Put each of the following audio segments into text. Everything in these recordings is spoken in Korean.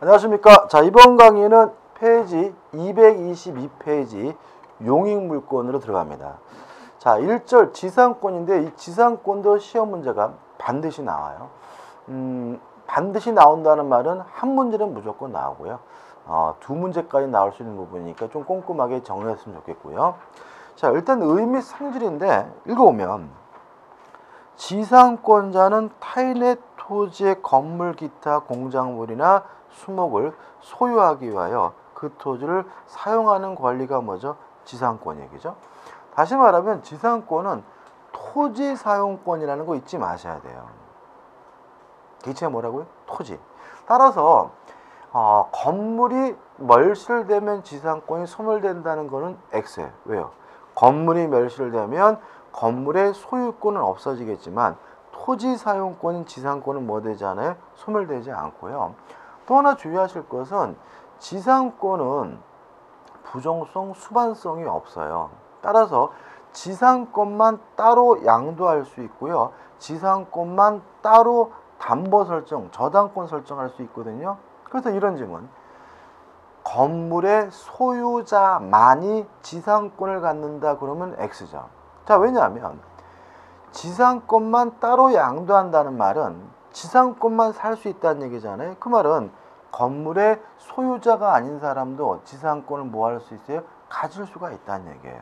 안녕하십니까. 자, 이번 강의는 페이지 222페이지 용익물권으로 들어갑니다. 자, 1절 지상권인데 이 지상권도 시험 문제가 반드시 나와요. 반드시 나온다는 말은 한 문제는 무조건 나오고요. 두 문제까지 나올 수 있는 부분이니까 좀 꼼꼼하게 정리했으면 좋겠고요. 자, 일단 의미 상질인데 읽어보면 지상권자는 타인의 토지의 건물, 기타 공작물이나 수목을 소유하기 위하여 그 토지를 사용하는 권리가 뭐죠? 지상권 얘기죠. 다시 말하면 지상권은 토지 사용권이라는 거 잊지 마셔야 돼요. 기체가 뭐라고요? 토지. 따라서 건물이 멸실되면 지상권이 소멸된다는 거는 X예요. 왜요? 건물이 멸실되면 건물의 소유권은 없어지겠지만 토지 사용권인 지상권은 뭐 되지 않아요? 소멸되지 않고요. 또 하나 주의하실 것은 지상권은 부정성, 수반성이 없어요. 따라서 지상권만 따로 양도할 수 있고요. 지상권만 따로 담보 설정, 저당권 설정할 수 있거든요. 그래서 이런 질문. 건물의 소유자만이 지상권을 갖는다 그러면 X죠. 자, 왜냐하면 지상권만 따로 양도한다는 말은 지상권만 살 수 있다는 얘기잖아요. 그 말은 건물의 소유자가 아닌 사람도 지상권을 뭐 할 수 있어요? 가질 수가 있다는 얘기예요.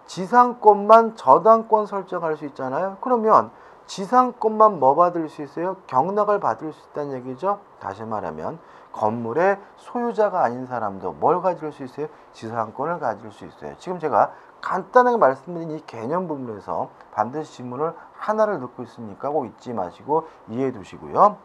지상권만 저당권 설정할 수 있잖아요. 그러면 지상권만 뭐 받을 수 있어요? 경락을 받을 수 있다는 얘기죠. 다시 말하면 건물의 소유자가 아닌 사람도 뭘 가질 수 있어요? 지상권을 가질 수 있어요. 지금 제가 간단하게 말씀드린 이 개념 부분에서 반드시 질문을 하나를 넣고 있으니까 꼭 잊지 마시고 이해해 두시고요.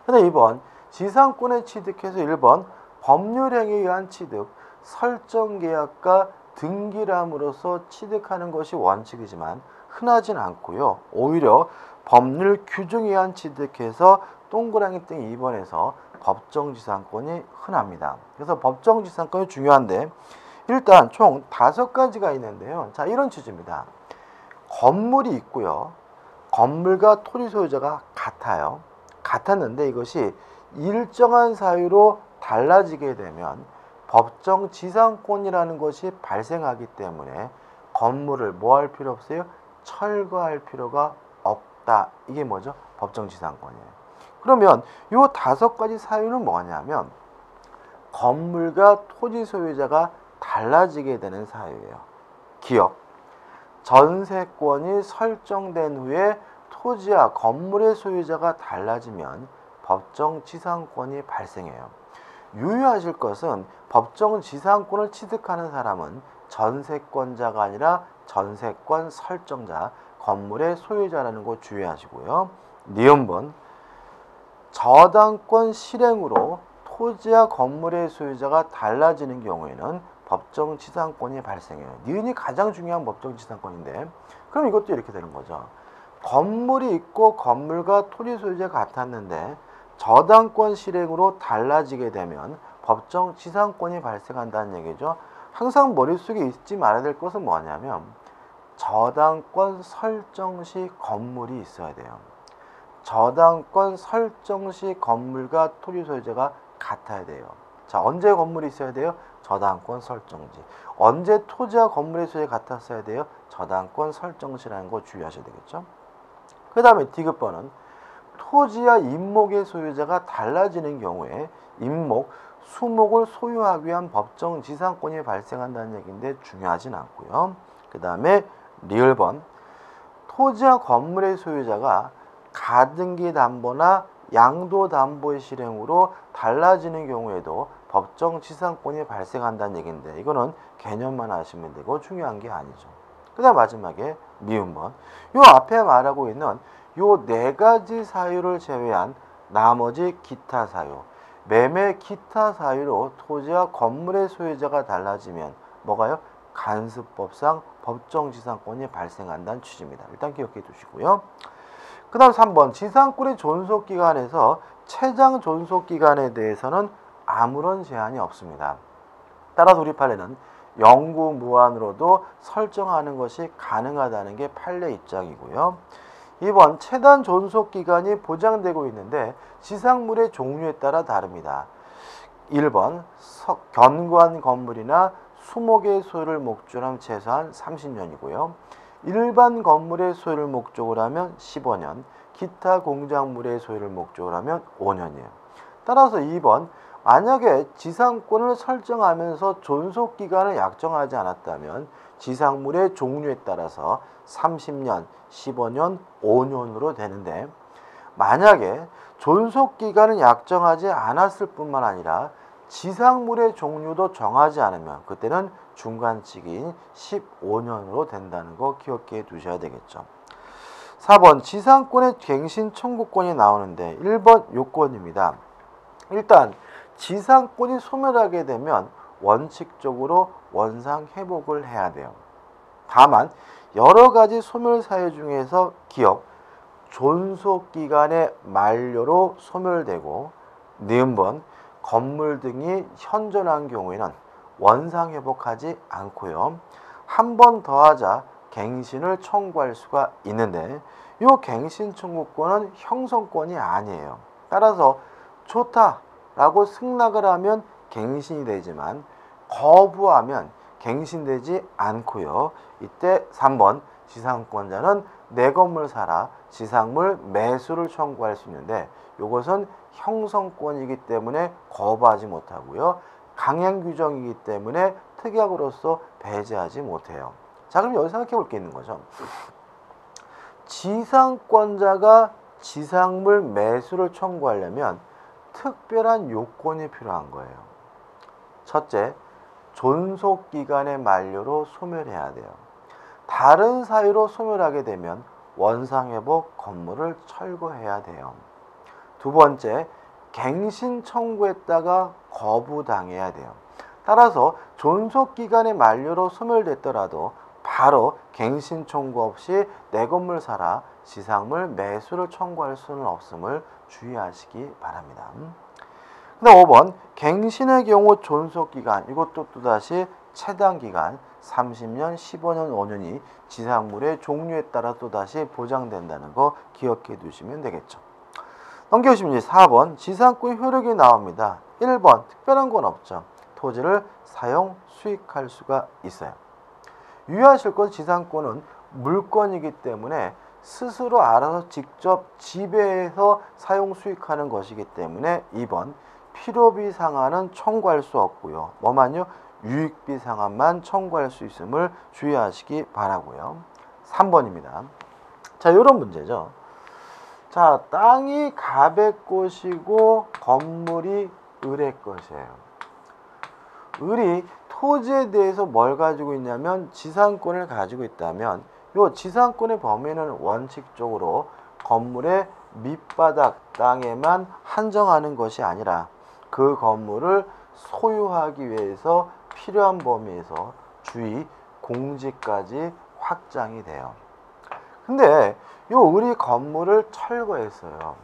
그다음 2번 지상권에 취득해서 1번 법률행위에 의한 취득, 설정계약과 등기람으로서 취득하는 것이 원칙이지만 흔하진 않고요. 오히려 법률 규정에 의한 취득해서 동그라미 땡 2번에서 법정지상권이 흔합니다. 그래서 법정지상권이 중요한데 일단 총 5가지가 있는데요. 자, 이런 취지입니다. 건물이 있고요. 건물과 토지 소유자가 같아요. 같았는데 이것이 일정한 사유로 달라지게 되면 법정지상권이라는 것이 발생하기 때문에 건물을 뭐 할 필요 없어요? 철거할 필요가 없다. 이게 뭐죠? 법정지상권이에요. 그러면 이 5가지 사유는 뭐냐면 건물과 토지 소유자가 달라지게 되는 사유예요. 기억. 전세권이 설정된 후에 토지와 건물의 소유자가 달라지면 법정지상권이 발생해요. 유의하실 것은 법정지상권을 취득하는 사람은 전세권자가 아니라 전세권 설정자, 건물의 소유자라는 거 주의하시고요. 니은번 저당권 실행으로 토지와 건물의 소유자가 달라지는 경우에는 법정지상권이 발생해요. 니은이 가장 중요한 법정지상권인데 그럼 이것도 이렇게 되는 거죠. 건물이 있고 건물과 토지 소유자가 같았는데 저당권 실행으로 달라지게 되면 법정지상권이 발생한다는 얘기죠. 항상 머릿속에 잊지 말아야 될 것은 뭐냐면 저당권 설정 시 건물이 있어야 돼요. 저당권 설정 시 건물과 토지 소유자가 같아야 돼요. 자, 언제 건물이 있어야 돼요? 저당권 설정지. 언제 토지와 건물의 소유가 같았어야 돼요? 저당권 설정시라는 거 주의하셔야 되겠죠. 그 다음에 디귿번은 토지와 임목의 소유자가 달라지는 경우에 임목, 수목을 소유하기 위한 법정지상권이 발생한다는 얘기인데 중요하진 않고요. 그 다음에 리을번 토지와 건물의 소유자가 가등기 담보나 양도 담보의 실행으로 달라지는 경우에도 법정지상권이 발생한다는 얘기인데 이거는 개념만 아시면 되고 중요한 게 아니죠. 그 다음 마지막에 미음번 요 앞에 말하고 있는 요 4가지 사유를 제외한 나머지 기타 사유, 매매 기타 사유로 토지와 건물의 소유자가 달라지면 뭐가요? 간습법상 법정지상권이 발생한다는 취지입니다. 일단 기억해 두시고요. 그 다음 3번 지상권의 존속기간에서 최장 존속기간에 대해서는 아무런 제한이 없습니다. 따라서 우리 판례는 영구무한으로도 설정하는 것이 가능하다는 게 판례 입장이고요. 2번 체단 존속 기간이 보장되고 있는데 지상물의 종류에 따라 다릅니다. 1번 견고한 건물이나 수목의 소유를 목적으로 하면 최소한 30년이고요. 일반 건물의 소유를 목적으로 하면 15년, 기타 공작물의 소유를 목적으로 하면 5년이에요. 따라서 2번 만약에 지상권을 설정하면서 존속기간을 약정하지 않았다면 지상물의 종류에 따라서 30년, 15년, 5년으로 되는데 만약에 존속기간을 약정하지 않았을 뿐만 아니라 지상물의 종류도 정하지 않으면 그때는 중간치기인 15년으로 된다는 거 기억해 두셔야 되겠죠. 4번 지상권의 갱신 청구권이 나오는데 1번 요건입니다. 일단 지상권이 소멸하게 되면 원칙적으로 원상 회복을 해야 돼요. 다만 여러 가지 소멸 사유 중에서 기억, 존속기간의 만료로 소멸되고 니은번 건물 등이 현존한 경우에는 원상 회복하지 않고요. 한 번 더하자 갱신을 청구할 수가 있는데 이 갱신 청구권은 형성권이 아니에요. 따라서 좋다라고 승낙을 하면 갱신이 되지만 거부하면 갱신되지 않고요. 이때 3번 지상권자는 내 건물 사라 지상물 매수를 청구할 수 있는데 이것은 형성권이기 때문에 거부하지 못하고요. 강행 규정이기 때문에 특약으로서 배제하지 못해요. 자, 그럼 여기 생각해 볼 게 있는 거죠. 지상권자가 지상물 매수를 청구하려면 특별한 요건이 필요한 거예요. 첫째, 존속기간의 만료로 소멸해야 돼요. 다른 사유로 소멸하게 되면 원상회복 건물을 철거해야 돼요. 두 번째, 갱신 청구했다가 거부당해야 돼요. 따라서 존속기간의 만료로 소멸됐더라도 바로 갱신 청구 없이 내 건물 사라 지상물 매수를 청구할 수는 없음을 주의하시기 바랍니다. 근데 5번 갱신의 경우 존속기간 이것도 또다시 최단기간 30년, 15년, 5년이 지상물의 종류에 따라 또다시 보장된다는 거 기억해 두시면 되겠죠. 넘겨주시면 4번 지상권 효력이 나옵니다. 1번 특별한 건 없죠. 토지를 사용, 수익할 수가 있어요. 유의하실 건 지상권은 물권이기 때문에 스스로 알아서 직접 지배해서 사용, 수익하는 것이기 때문에 2번 필요비 상한은 청구할 수 없고요. 뭐만요? 유익비 상한만 청구할 수 있음을 주의하시기 바라고요. 3번입니다. 자, 이런 문제죠. 자, 땅이 갑의 것이고 건물이 을의 것이에요. 을이 토지에 대해서 뭘 가지고 있냐면 지상권을 가지고 있다면 이 지상권의 범위는 원칙적으로 건물의 밑바닥 땅에만 한정하는 것이 아니라 그 건물을 소유하기 위해서 필요한 범위에서 주위 공지까지 확장이 돼요. 근데 요 을이 건물을 철거했어요.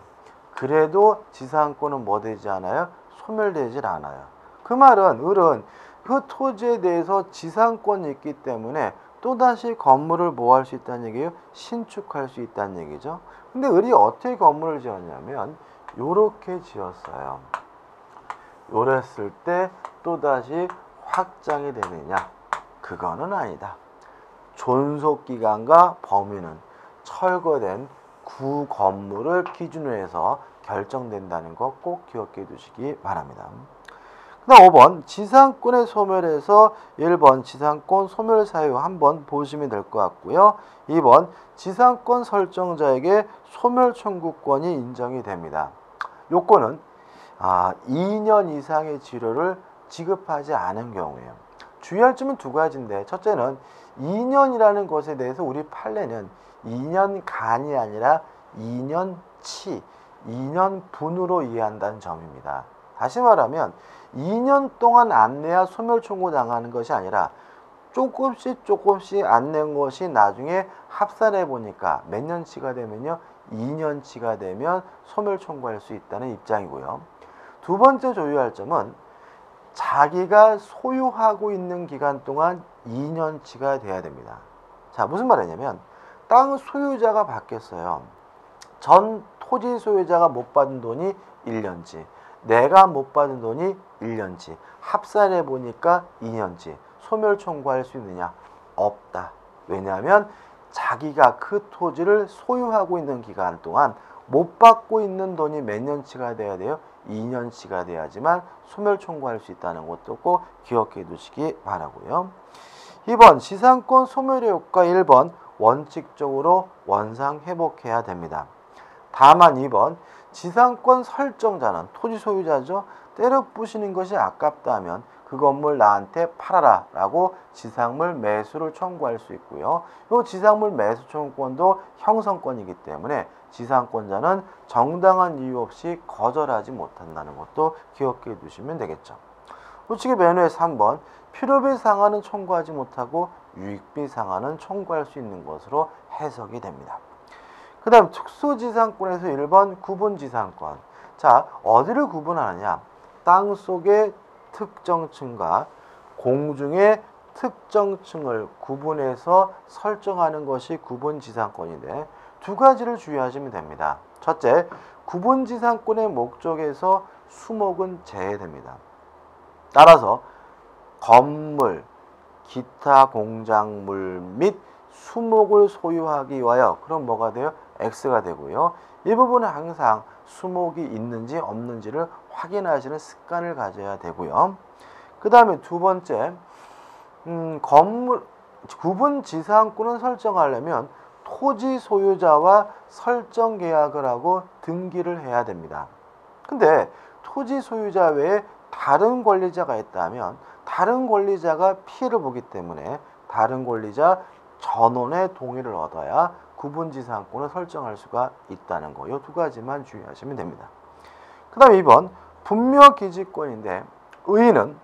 그래도 지상권은 뭐 되지 않아요? 소멸되질 않아요. 그 말은 을은 그 토지에 대해서 지상권이 있기 때문에 또다시 건물을 뭐 할 수 있다는 얘기예요? 신축할 수 있다는 얘기죠. 근데 을이 어떻게 건물을 지었냐면 요렇게 지었어요. 요랬을 때 또다시 확장이 되느냐? 그거는 아니다. 존속기간과 범위는 철거된 구 건물을 기준으로 해서 결정된다는 거 꼭 기억해 두시기 바랍니다. 그 다음 5번 지상권의 소멸에서 1번 지상권 소멸 사유 한번 보시면 될 것 같고요. 2번 지상권 설정자에게 소멸 청구권이 인정이 됩니다. 요건은 2년 이상의 치료를 지급하지 않은 경우에요. 주의할 점은 두 가지인데 첫째는 2년이라는 것에 대해서 우리 판례는 2년간이 아니라 2년치, 2년분으로 이해한다는 점입니다. 다시 말하면 2년 동안 안 내야 소멸 청구당하는 것이 아니라 조금씩 안 낸 것이 나중에 합산해 보니까 몇 년치가 되면요 2년치가 되면 소멸 청구할 수 있다는 입장이고요. 두 번째 주의할 점은 자기가 소유하고 있는 기간 동안 2년치가 돼야 됩니다. 자, 무슨 말이냐면 땅 소유자가 바뀌었어요. 전 토지 소유자가 못 받은 돈이 1년치, 내가 못 받은 돈이 1년치, 합산해 보니까 2년치. 소멸 청구할 수 있느냐? 없다. 왜냐하면 자기가 그 토지를 소유하고 있는 기간 동안 못 받고 있는 돈이 몇 년치가 돼야 돼요? 2년치가 돼야지만 소멸 청구할 수 있다는 것도 꼭 기억해 두시기 바라고요. 2번 지상권 소멸의 효과. 1번 원칙적으로 원상 회복해야 됩니다. 다만 2번 지상권 설정자는 토지 소유자죠. 때려 부시는 것이 아깝다 하면 그 건물 나한테 팔아라 라고 지상물 매수를 청구할 수 있고요. 이 지상물 매수 청구권도 형성권이기 때문에 지상권자는 정당한 이유 없이 거절하지 못한다는 것도 기억해 두시면 되겠죠. 우측의 메뉴에 3번 필요비 상한은 청구하지 못하고 유익비 상한은 청구할 수 있는 것으로 해석이 됩니다. 그 다음 특수지상권에서 1번 구분지상권. 자, 어디를 구분하느냐? 땅 속의 특정층과 공중의 특정층을 구분해서 설정하는 것이 구분지상권인데 두 가지를 주의하시면 됩니다. 첫째, 구분지상권의 목적에서 수목은 제외됩니다. 따라서 건물, 기타 공작물 및 수목을 소유하기 위하여 그럼 뭐가 돼요? X가 되고요. 이 부분은 항상 수목이 있는지 없는지를 확인하시는 습관을 가져야 되고요. 그 다음에 두 번째, 건물 구분지상권을 설정하려면 토지 소유자와 설정 계약을 하고 등기를 해야 됩니다. 근데 토지 소유자 외에 다른 권리자가 있다면 다른 권리자가 피해를 보기 때문에 다른 권리자 전원의 동의를 얻어야 구분지상권을 설정할 수가 있다는 거. 이 두 가지만 주의하시면 됩니다. 그 다음 2번 분묘기지권인데 의인은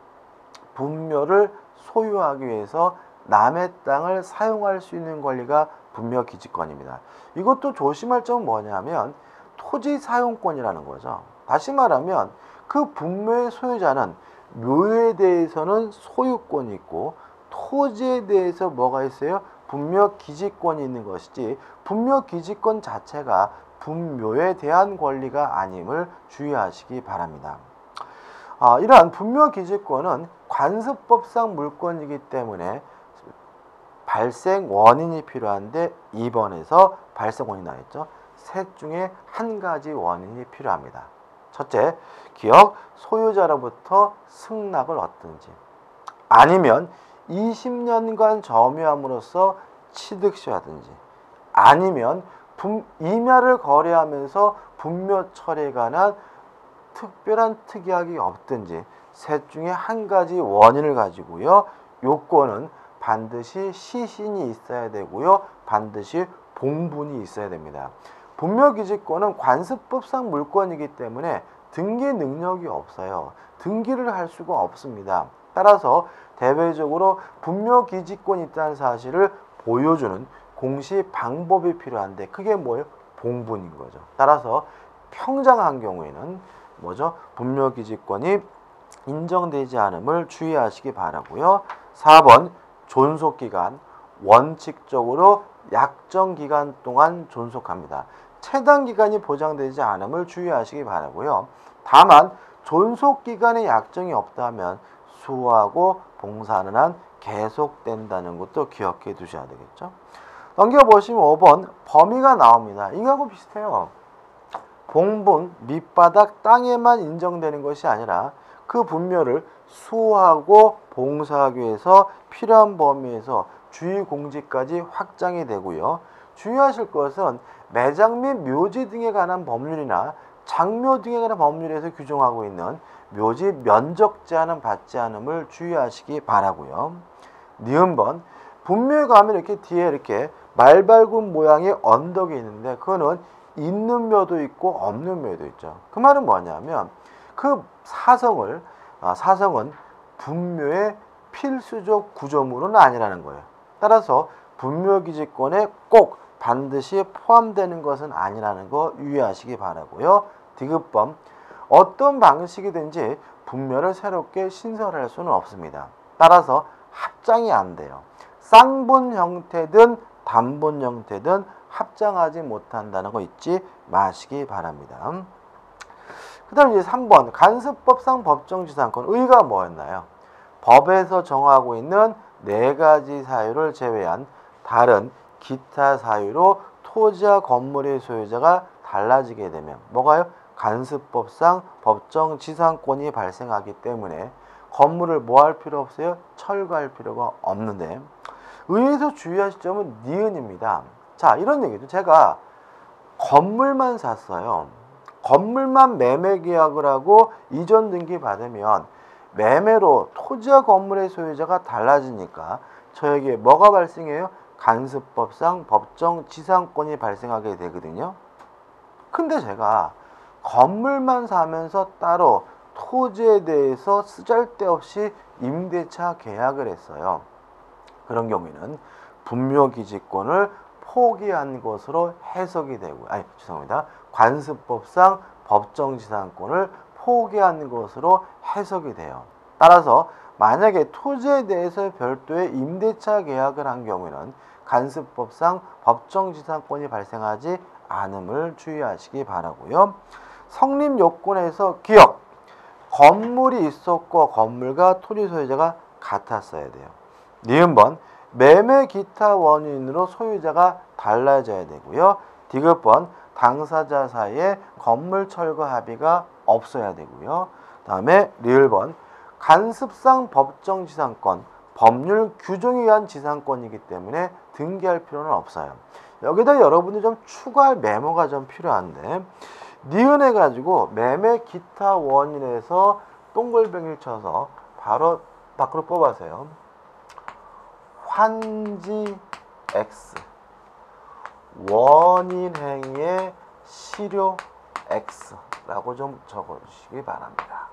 분묘를 소유하기 위해서 남의 땅을 사용할 수 있는 권리가 분묘기지권입니다. 이것도 조심할 점은 뭐냐면 토지 사용권이라는 거죠. 다시 말하면 그 분묘의 소유자는 묘에 대해서는 소유권이 있고 토지에 대해서 뭐가 있어요? 분묘기지권이 있는 것이지 분묘기지권 자체가 분묘에 대한 권리가 아님을 주의하시기 바랍니다. 이러한 분묘기지권은 관습법상 물권이기 때문에 발생 원인이 필요한데 2번에서 발생 원인이 나왔죠. 셋 중에 한 가지 원인이 필요합니다. 첫째, 기억 소유자로부터 승낙을 얻든지 아니면 20년간 점유함으로써 취득시하든지 아니면 임야를 거래하면서 분묘 처리에 관한 특별한 특약이 없든지 셋 중에 한 가지 원인을 가지고요. 요건은 반드시 시신이 있어야 되고요. 반드시 봉분이 있어야 됩니다. 분묘기지권은 관습법상 물권이기 때문에 등기 능력이 없어요. 등기를 할 수가 없습니다. 따라서 대외적으로 분묘기지권이 있다는 사실을 보여주는 공시 방법이 필요한데 그게 뭐예요? 봉분인 거죠. 따라서 평정한 경우에는 뭐죠? 분묘기지권이 인정되지 않음을 주의하시기 바라고요. 4번 존속기간 원칙적으로 약정기간 동안 존속합니다. 체당기간이 보장되지 않음을 주의하시기 바라고요. 다만 존속기간에 약정이 없다면 수호하고 봉사하는 한 계속된다는 것도 기억해 두셔야 되겠죠. 넘겨보시면 5번 범위가 나옵니다. 이거하고 비슷해요. 봉분, 밑바닥 땅에만 인정되는 것이 아니라 그 분묘를 수호하고 봉사하기 위해서 필요한 범위에서 주의공지까지 확장이 되고요. 주의하실 것은 매장 및 묘지 등에 관한 법률이나 장묘 등에 관한 법률에서 규정하고 있는 묘지 면적 제한은 받지 않음을 주의하시기 바라고요. 니은번 분묘에 가면 이렇게 뒤에 이렇게 말발굽 모양의 언덕이 있는데 그거는 있는 묘도 있고 없는 묘도 있죠. 그 말은 뭐냐면 그 사성은 분묘의 필수적 구조물은 아니라는 거예요. 따라서 분묘기지권에 꼭 반드시 포함되는 것은 아니라는 거 유의하시기 바라고요. 디귿번 어떤 방식이든지 분묘를 새롭게 신설할 수는 없습니다. 따라서 합장이 안 돼요. 쌍분 형태든 단본 형태든 합장하지 못한다는 거 잊지 마시기 바랍니다. 그 다음 이제 3번 간습법상 법정지상권 의가 뭐였나요? 법에서 정하고 있는 4가지 사유를 제외한 다른 기타 사유로 토지와 건물의 소유자가 달라지게 되면 뭐가요? 간습법상 법정지상권이 발생하기 때문에 건물을 뭐 할 필요 없어요? 철거할 필요가 없는데 의에서 주의하실 점은 니은입니다. 자, 이런 얘기죠. 제가 건물만 샀어요. 건물만 매매 계약을 하고 이전 등기 받으면 매매로 토지와 건물의 소유자가 달라지니까 저에게 뭐가 발생해요? 간습법상 법정지상권이 발생하게 되거든요. 근데 제가 건물만 사면서 따로 토지에 대해서 쓰잘데없이 임대차 계약을 했어요. 그런 경우에는 분묘기지권을 포기한 것으로 해석이 되고, 죄송합니다. 관습법상 법정지상권을 포기한 것으로 해석이 돼요. 따라서 만약에 토지에 대해서 별도의 임대차 계약을 한 경우에는 간습법상 법정지상권이 발생하지 않음을 주의하시기 바라고요. 성립요건에서 기억, 건물이 있었고 건물과 토지 소유자가 같았어야 돼요. 니은번 매매 기타 원인으로 소유자가 달라져야 되고요. 디귿번 당사자 사이에 건물 철거 합의가 없어야 되고요. 다음에 리을번 간습상 법정지상권, 법률 규정에 의한 지상권이기 때문에 등기할 필요는 없어요. 여기다 여러분이 좀 추가할 메모가 좀 필요한데 니은해 가지고 매매 기타 원인에서 동글뱅이를 쳐서 바로 밖으로 뽑아세요. 환지 X 원인 행위의 실효 X라고 좀 적어주시기 바랍니다.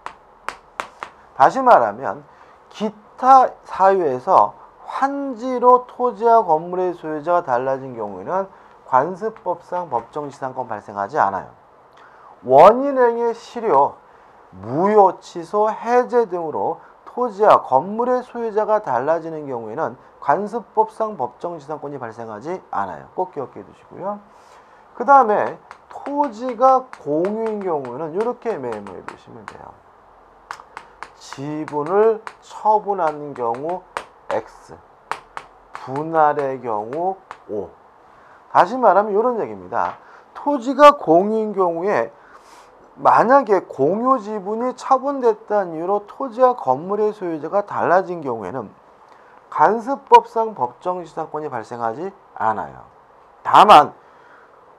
다시 말하면 기타 사유에서 환지로 토지와 건물의 소유자가 달라진 경우에는 관습법상 법정지상권 발생하지 않아요. 원인행위의 실효, 무효, 취소, 해제 등으로 토지와 건물의 소유자가 달라지는 경우에는 관습법상 법정지상권이 발생하지 않아요. 꼭 기억해 두시고요. 그 다음에 토지가 공유인 경우는 이렇게 메모해 두시면 돼요. 지분을 처분하는 경우 X, 분할의 경우 O. 다시 말하면 이런 얘기입니다. 토지가 공유인 경우에 만약에 공유 지분이 처분됐다는 이유로 토지와 건물의 소유자가 달라진 경우에는 간습법상 법정지상권이 발생하지 않아요. 다만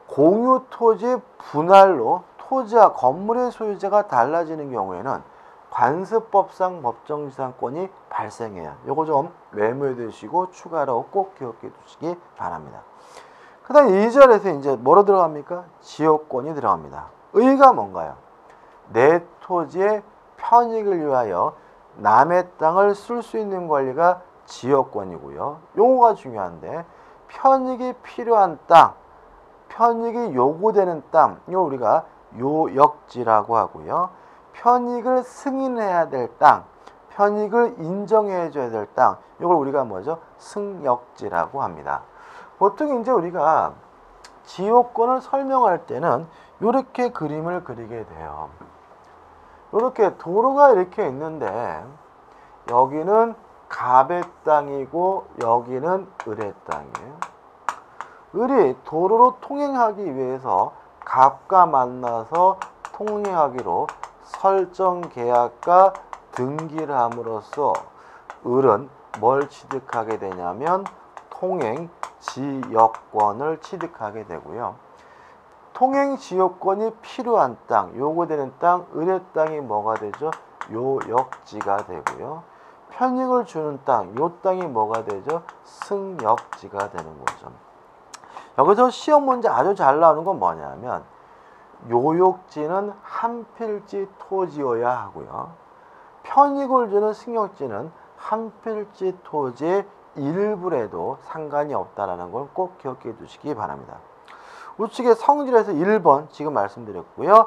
공유 토지 분할로 토지와 건물의 소유자가 달라지는 경우에는 관습법상 법정지상권이 발생해요. 요거 좀 메모해 두시고 추가로 꼭 기억해 두시기 바랍니다. 그 다음 2절에서 이제 뭐로 들어갑니까? 지역권이 들어갑니다. 의가 뭔가요? 내 토지의 편익을 위하여 남의 땅을 쓸 수 있는 권리가 지역권이고요. 용어가 중요한데 편익이 필요한 땅, 편익이 요구되는 땅, 이걸 우리가 요역지라고 하고요. 편익을 승인해야 될 땅, 편익을 인정해 줘야 될 땅, 이걸 우리가 뭐죠? 승역지라고 합니다. 보통 이제 우리가 지역권을 설명할 때는 이렇게 그림을 그리게 돼요. 이렇게 도로가 이렇게 있는데 여기는 갑의 땅이고 여기는 을의 땅이에요. 을이 도로로 통행하기 위해서 갑과 만나서 통행하기로 설정 계약과 등기를 함으로써 을은 뭘 취득하게 되냐면 통행 지역권을 취득하게 되고요. 통행 지역권이 필요한 땅, 요구되는 땅, 을의 땅이 뭐가 되죠? 요역지가 되고요. 편익을 주는 땅, 요 땅이 뭐가 되죠? 승역지가 되는 거죠. 여기서 시험 문제 아주 잘 나오는 건 뭐냐면 요역지는 한 필지 토지여야 하고요. 편익을 주는 승역지는 한 필지 토지의 일부라도 상관이 없다는 걸 꼭 기억해 두시기 바랍니다. 우측의 성질에서 1번 지금 말씀드렸고요.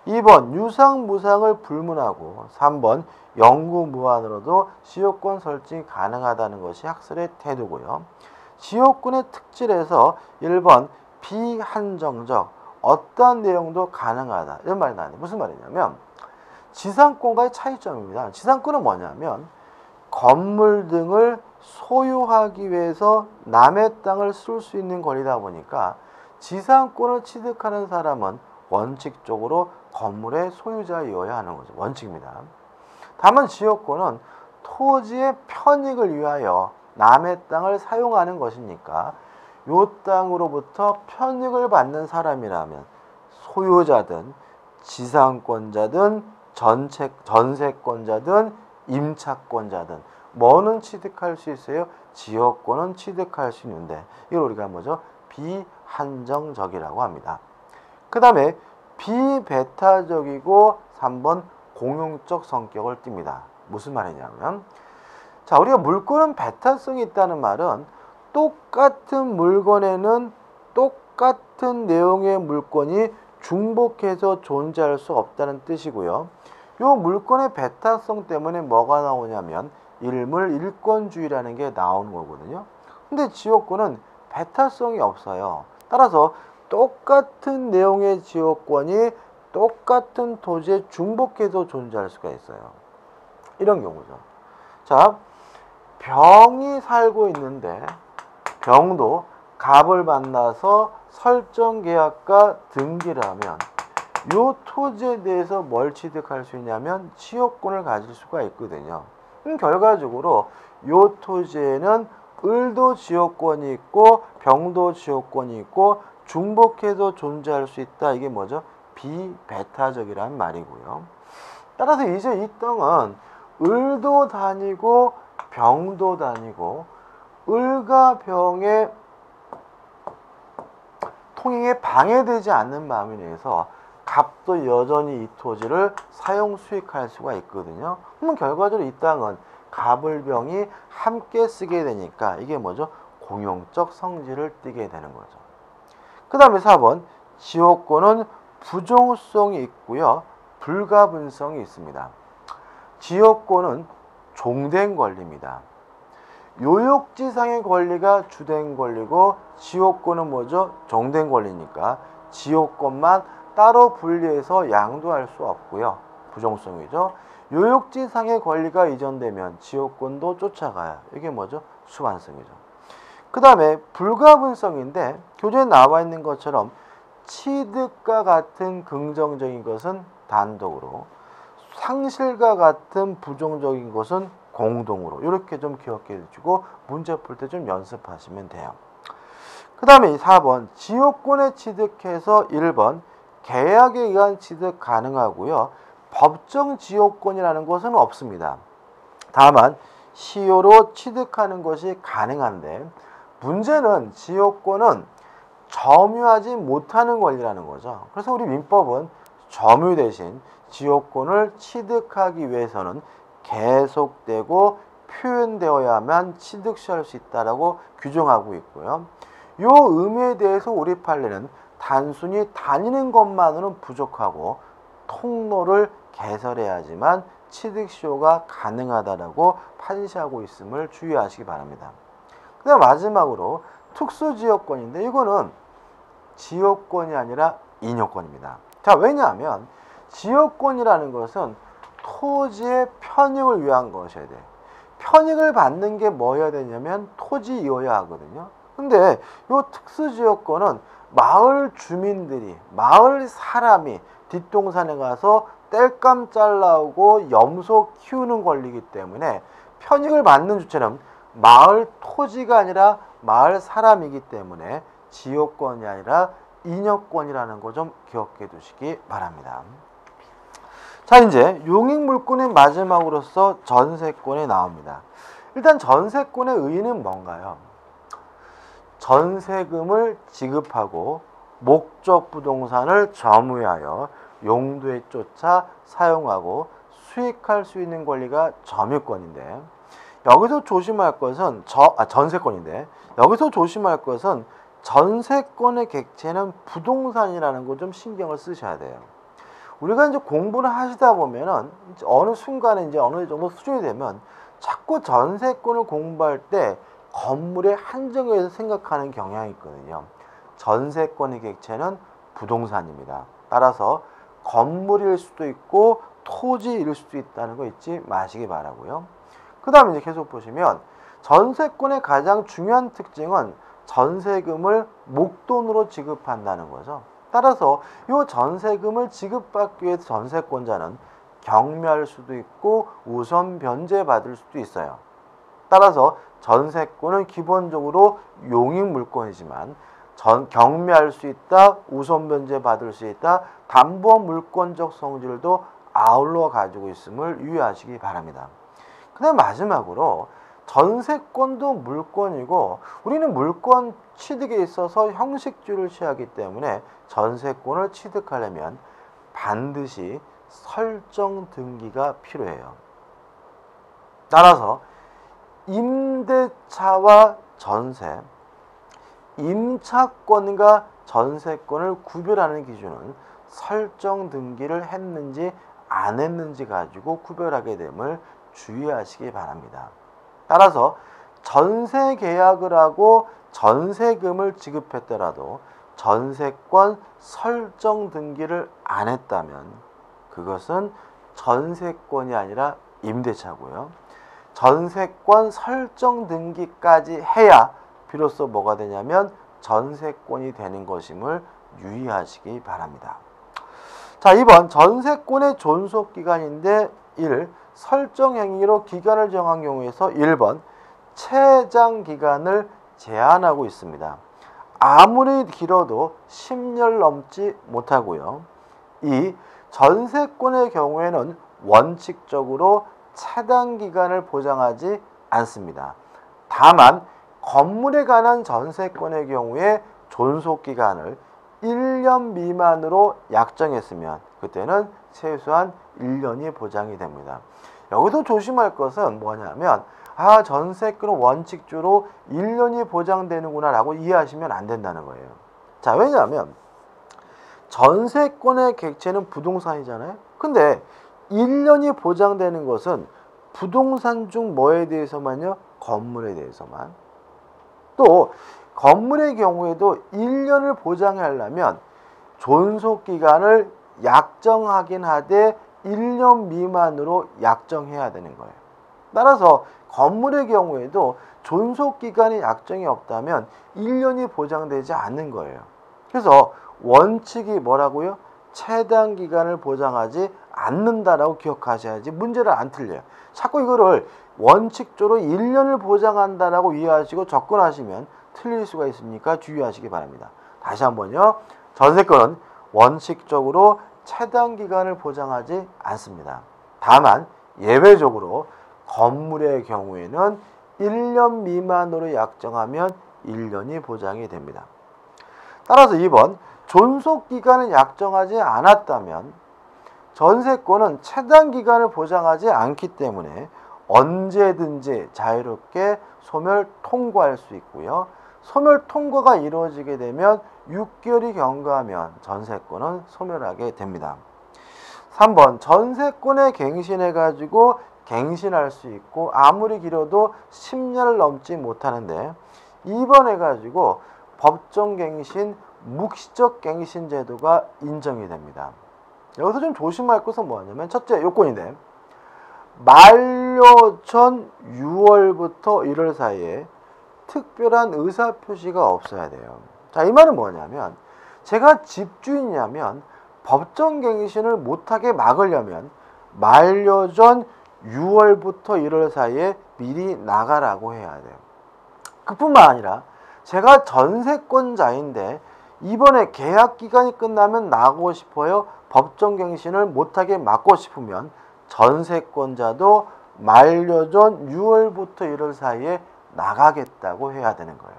2번 유상무상을 불문하고 3번 영구무한으로도 지역권 설정이 가능하다는 것이 학설의 태도고요. 지역권의 특질에서 1번 비한정적, 어떠한 내용도 가능하다. 이런 말이 나와요. 무슨 말이냐면 지상권과의 차이점입니다. 지상권은 뭐냐면 건물 등을 소유하기 위해서 남의 땅을 쓸 수 있는 권리다 보니까 지상권을 취득하는 사람은 원칙적으로 건물의 소유자이어야 하는 거죠. 원칙입니다. 다만 지역권은 토지의 편익을 위하여 남의 땅을 사용하는 것이니까 요 땅으로부터 편익을 받는 사람이라면 소유자든 지상권자든 전세권자든 임차권자든 뭐는 취득할 수 있어요? 지역권은 취득할 수 있는데 이걸 우리가 뭐죠? 비한정적이라고 합니다. 그 다음에 비배타적이고 3번 공용적 성격을 띱니다. 무슨 말이냐면 자, 우리가 물건은 배타성이 있다는 말은 똑같은 물건에는 똑같은 내용의 물건이 중복해서 존재할 수 없다는 뜻이고요. 이 물건의 배타성 때문에 뭐가 나오냐면 일물일권주의라는 게 나오는 거거든요. 근데 지역권은 배타성이 없어요. 따라서 똑같은 내용의 지역권이 똑같은 토지에 중복해서 존재할 수가 있어요. 이런 경우죠. 자, 병이 살고 있는데 병도 갑을 만나서 설정계약과 등기를 하면 이 토지에 대해서 뭘 취득할 수 있냐면 지역권을 가질 수가 있거든요. 결과적으로 이 토지에는 을도 지역권이 있고 병도 지역권이 있고 중복해서 존재할 수 있다. 이게 뭐죠? 비배타적이란 말이고요. 따라서 이제 이 땅은 을도 다니고 병도 다니고 을과 병의 통행에 방해되지 않는 마음에 의해서 갑도 여전히 이 토지를 사용 수익할 수가 있거든요. 그러면 결과적으로 이 땅은 갑을 병이 함께 쓰게 되니까 이게 뭐죠? 공용적 성질을 띠게 되는 거죠. 그 다음에 4번 지역권은 부종성이 있고요. 불가분성이 있습니다. 지역권은 종된 권리입니다. 요역지상의 권리가 주된 권리고 지역권은 뭐죠? 종된 권리니까 지역권만 따로 분리해서 양도할 수 없고요. 부종성이죠. 요역지상의 권리가 이전되면 지역권도 쫓아가요. 이게 뭐죠? 수반성이죠. 그 다음에 불가분성인데 교재에 나와 있는 것처럼 취득과 같은 긍정적인 것은 단독으로, 상실과 같은 부정적인 것은 공동으로 이렇게 좀 기억해 주시고 문제 풀 때 좀 연습하시면 돼요. 그 다음에 4번 지역권에 취득해서 1번 계약에 의한 취득 가능하고요. 법정 지역권이라는 것은 없습니다. 다만 시효로 취득하는 것이 가능한데 문제는 지역권은 점유하지 못하는 권리라는 거죠. 그래서 우리 민법은 점유 대신 지역권을 취득하기 위해서는 계속되고 표현되어야만 취득시할 수 있다라고 규정하고 있고요. 이 의미에 대해서 우리 판례는 단순히 다니는 것만으로는 부족하고 통로를 개설해야지만 취득시효가 가능하다라고 판시하고 있음을 주의하시기 바랍니다. 그 다음 마지막으로 특수지역권인데 이거는 지역권이 아니라 인여권입니다. 자, 왜냐하면 지역권이라는 것은 토지의 편익을 위한 것이어야 돼. 편익을 받는 게 뭐여야 되냐면 토지이어야 하거든요. 근데 이 특수지역권은 마을 주민들이, 마을 사람이 뒷동산에 가서 땔감 잘라오고 염소 키우는 권리이기 때문에 편익을 받는 주체는 마을 토지가 아니라 마을 사람이기 때문에 지역권이 아니라 인여권이라는 거 좀 기억해 두시기 바랍니다. 자, 이제 용익물권의 마지막으로서 전세권이 나옵니다. 일단 전세권의 의의는 뭔가요? 전세금을 지급하고 목적 부동산을 점유하여 용도에 쫓아 사용하고 수익할 수 있는 권리가 점유권인데 여기서 조심할 것은 전세권인데 여기서 조심할 것은 전세권의 객체는 부동산이라는 거 좀 신경을 쓰셔야 돼요. 우리가 이제 공부를 하시다 보면은 어느 순간에 이제 어느 정도 수준이 되면 자꾸 전세권을 공부할 때 건물의 한정에서 생각하는 경향이 있거든요. 전세권의 객체는 부동산입니다. 따라서 건물일 수도 있고 토지일 수도 있다는 거 잊지 마시기 바라고요. 그 다음에 이제 계속 보시면 전세권의 가장 중요한 특징은 전세금을 목돈으로 지급한다는 거죠. 따라서 이 전세금을 지급받기 위해서 전세권자는 경매할 수도 있고 우선 변제받을 수도 있어요. 따라서 전세권은 기본적으로 용익 물권이지만 경매할 수 있다, 우선 변제받을 수 있다, 담보 물권적 성질도 아울러 가지고 있음을 유의하시기 바랍니다. 그 다음 마지막으로 전세권도 물권이고 우리는 물권 취득에 있어서 형식주의를 취하기 때문에 전세권을 취득하려면 반드시 설정 등기가 필요해요. 따라서 임대차와 전세, 임차권과 전세권을 구별하는 기준은 설정 등기를 했는지 안 했는지 가지고 구별하게 됨을 주의하시기 바랍니다. 따라서 전세 계약을 하고 전세금을 지급했더라도 전세권 설정 등기를 안 했다면 그것은 전세권이 아니라 임대차고요. 전세권 설정 등기까지 해야 비로소 뭐가 되냐면 전세권이 되는 것임을 유의하시기 바랍니다. 자, 2번 전세권의 존속기간인데 1. 설정행위로 기간을 정한 경우에서 1번 채장기간을 제한하고 있습니다. 아무리 길어도 10년 넘지 못하고요. 2. 전세권의 경우에는 원칙적으로 차단기간을 보장하지 않습니다. 다만 건물에 관한 전세권의 경우에 존속기간을 1년 미만으로 약정했으면 그때는 최소한 1년이 보장이 됩니다. 여기서 조심할 것은 뭐냐면 전세권은 원칙적으로 1년이 보장되는구나 라고 이해하시면 안 된다는 거예요. 자, 왜냐하면 전세권의 객체는 부동산이잖아요. 근데 1년이 보장되는 것은 부동산 중 뭐에 대해서만요? 건물에 대해서만. 또 건물의 경우에도 1년을 보장하려면 존속기간을 약정하긴 하되 1년 미만으로 약정해야 되는 거예요. 따라서 건물의 경우에도 존속기간이 약정이 없다면 1년이 보장되지 않는 거예요. 그래서 원칙이 뭐라고요? 최단기간을 보장하지 않는다라고 기억하셔야지 문제를 안 틀려요. 자꾸 이거를 원칙적으로 1년을 보장한다라고 이해하시고 접근하시면 틀릴 수가 있으니까 주의하시기 바랍니다. 다시 한번요. 전세권은 원칙적으로 최단기간을 보장하지 않습니다. 다만 예외적으로 건물의 경우에는 1년 미만으로 약정하면 1년이 보장이 됩니다. 따라서 2번 존속기간을 약정하지 않았다면 전세권은 최단기간을 보장하지 않기 때문에 언제든지 자유롭게 소멸 통과할 수 있고요. 소멸 통과가 이루어지게 되면 6개월이 경과하면 전세권은 소멸하게 됩니다. 3번 전세권에 갱신해가지고 갱신할 수 있고 아무리 길어도 10년을 넘지 못하는데 2번 해가지고 법정갱신, 묵시적 갱신 제도가 인정이 됩니다. 여기서 좀 조심할 것은 뭐냐면 첫째 요건인데 만료 전 6월부터 1월 사이에 특별한 의사표시가 없어야 돼요. 자, 이 말은 뭐냐면 제가 집주인이라면 법정갱신을 못하게 막으려면 만료 전 6월부터 1월 사이에 미리 나가라고 해야 돼요. 그뿐만 아니라 제가 전세권자인데 이번에 계약기간이 끝나면 나가고 싶어요. 법정갱신을 못하게 막고 싶으면 전세권자도 만료 전 6월부터 1월 사이에 나가겠다고 해야 되는 거예요.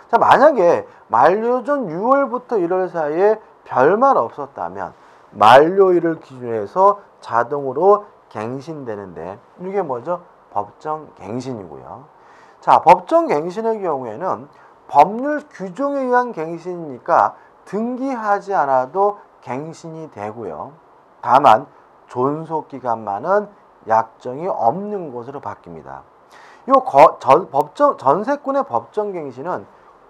자, 만약에 만료 전 6월부터 1월 사이에 별말 없었다면 만료일을 기준으로 해서 자동으로 갱신되는데 이게 뭐죠? 법정갱신이고요. 자, 법정갱신의 경우에는 법률 규정에 의한 갱신이니까 등기하지 않아도 갱신이 되고요. 다만 존속기간만은 약정이 없는 것으로 바뀝니다. 전세권의 법정갱신은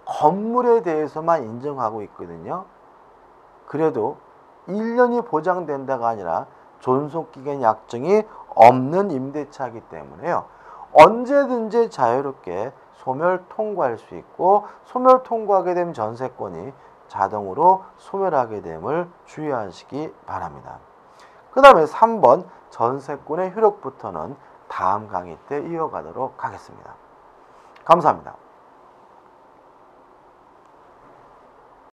건물에 대해서만 인정하고 있거든요. 그래도 1년이 보장된다가 아니라 존속기간 약정이 없는 임대차이기 때문에요. 언제든지 자유롭게 소멸 통과할 수 있고, 소멸 통과하게 되면 전세권이 자동으로 소멸하게 됨을 주의하시기 바랍니다. 그 다음에 3번 전세권의 효력부터는 다음 강의 때 이어가도록 하겠습니다. 감사합니다.